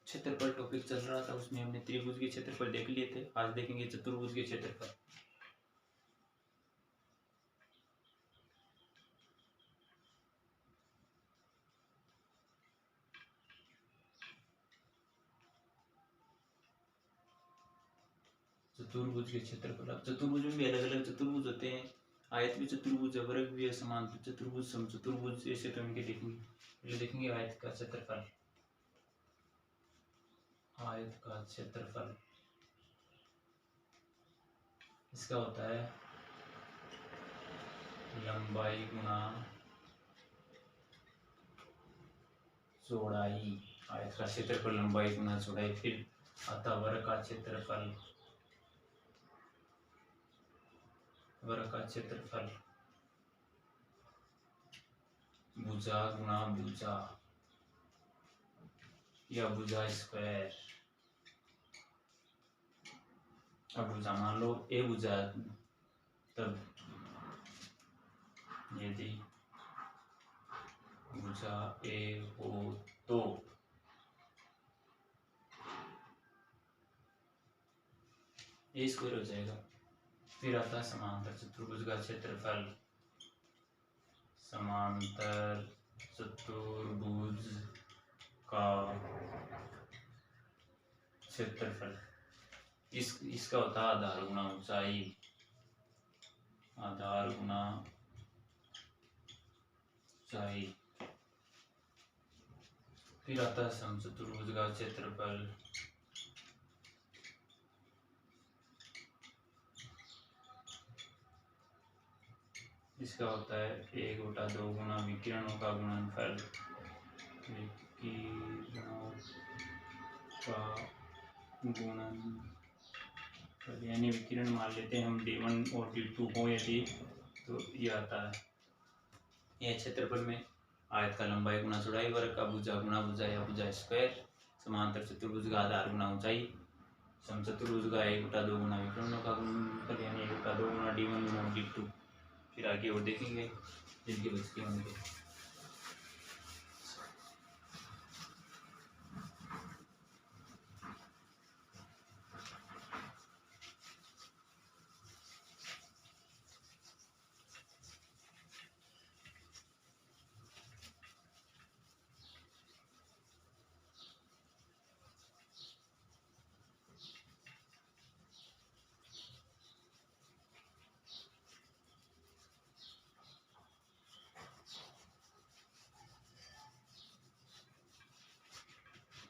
क्षेत्रफल टॉपिक चल रहा था, उसमें हमने त्रिभुज के क्षेत्रफल देख लिए थे। आज देखेंगे चतुर्भुज के क्षेत्रफल। चतुर्भुज के क्षेत्रफल। अब चतुर्भुज में भी अलग अलग चतुर्भुज होते हैं। आयत भी चतुर्भुज है, वर्ग भी है, समांतर चतुर्भुज, समचतुर्भुज, ऐसे तो इनके देखेंगे। पहले देखेंगे आयत का क्षेत्रफल। आयत का क्षेत्रफल इसका होता है लंबाई गुना चौड़ाई। आयत का क्षेत्रफल लंबाई गुना चौड़ाई। फिर आता वर्ग का क्षेत्रफल। वर्ग का क्षेत्रफल भुजा गुना भुजा या भुजा स्क्वायर। अब भुजा मान लो ए भुजा, तब यदि भुजा ए हो तो ए स्क्वायर हो जाएगा। फिर आता समांतर चतुर्भुज का क्षेत्रफल। समांतर चतुर्भुज का क्षेत्रफल इसका होता है आधार गुना ऊंचाई। आधार गुना ऊंचाई। फिर आता है समचतुर्भुज का क्षेत्रफल। इसका होता है 1/2 गुना विकिरणों का गुणनफल। विकिरणों का गुणनफल यानी विकिरण मान लेते हैं हम D1 और D2 हो यदि, तो ये आता है। यह क्षेत्रफल में आयत का लंबाई गुना चौड़ाई, वर्ग का भुजा गुना भुजा या भुजा स्क्वायर, समांतर चतुर्भुज का आधार गुना ऊंचाई, समचतुर्भुज का 1/2 गुना विकर्णों का गुणनफल यानी 1/2 गुना D1 गुना D2। फिर आगे और देखेंगे जिनके बच के होंगे।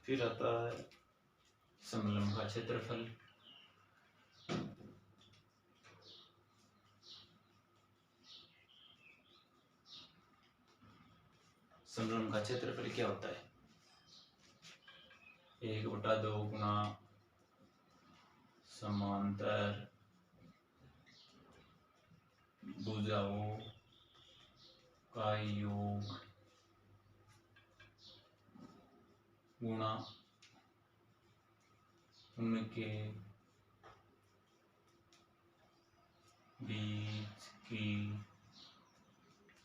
फिर आता है समलंब का क्षेत्रफल। समलंब का क्षेत्रफल क्या होता है? 1/2 गुना समांतर भुजाओं का योग गुना उनके बीच की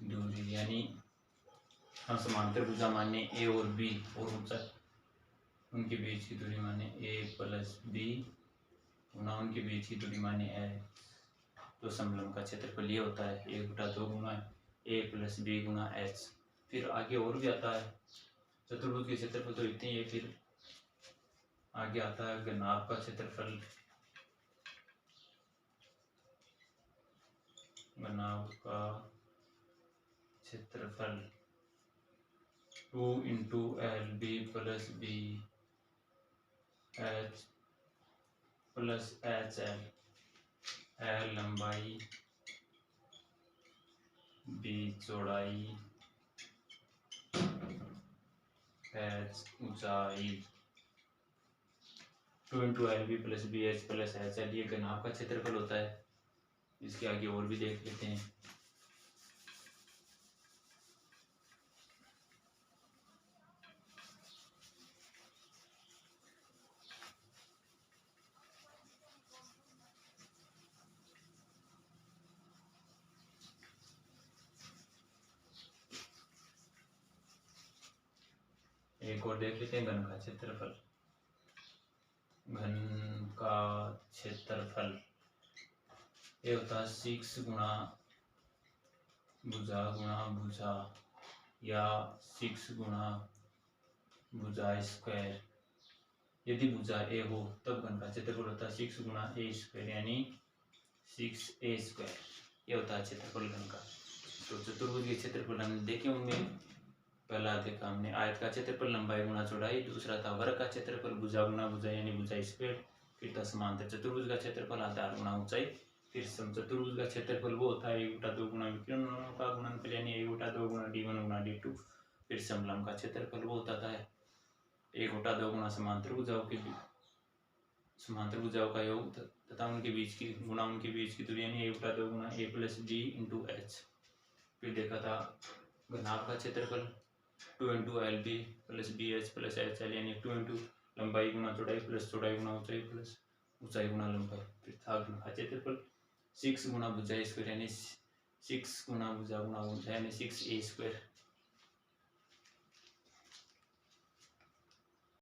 दूरी। यानी हम समांतर भुजा माने ए और बी और ऊंचाई, उनके बीच की दूरी माने a + b गुना उनके बीच की दूरी माने h। तो समलंब का क्षेत्रफल ये होता है 1/2 गुना a + b गुना h। फिर आगे और भी आता है चतुर्भुज के क्षेत्रफल तो इतने ही। फिर आगे आता है घनाभ का क्षेत्रफल। घनाभ का क्षेत्रफल 2 × LB + B H + HL। L लंबाई, B चौड़ाई, H ऊंचाई। 2 × LB + BH + HL ये घनाभ का क्षेत्रफल होता है। इसके आगे और भी देख लेते हैं। एक और देख लेते हैं घन का क्षेत्रफल। घन का क्षेत्रफल ये होता है 6 गुणा भुजा या 6 गुणा भुजा स्क्वायर। यदि भुजा ए हो तब घन का क्षेत्रफल होता है 6 गुणा ए स्क्वायर यानी 6a स्क्वायर। ये होता है क्षेत्रफल घन का। तो चतुर्भुज के क्षेत्रफल हमने देखे होंगे। पहला देखा हमने आयत का क्षेत्रफल लंबाई गुणा चौड़ाई, दूसरा था वर्ग का क्षेत्रफल भुजा गुणा भुजा यानी भुजा स्क्वायर, फिर था समांतर चतुर्भुज का क्षेत्रफल आधार गुणा ऊंचाई, फिर समचतुर्भुज का क्षेत्रफल वो होता है 1/2 गुणा विकर्णों का गुणनफल यानी 1/2 गुणा d1 गुणा d2, फिर समलंब का क्षेत्रफल वो होता है 1/2 गुणा समांतर भुजाओं का योग तथा उनके बीच की गुणा उनके बीच की दूरी यानी 1/2 गुणा a plus b into H. फिर देखा था घनाभ का क्षेत्रफल 2 into L B plus B H plus H L यानी 2 इंटू लंबाई गुणा चौड़ाई प्लस चौड़ाई गुणा ऊंचाई प्लस ऊंचाई गुणा लंबाई। फिर था घन का क्षेत्रफल 6 गुणा भुजा स्क्वायर यानी 6 गुणा भुजा गुणा ऊंचाई यानी 6a स्क्वायर।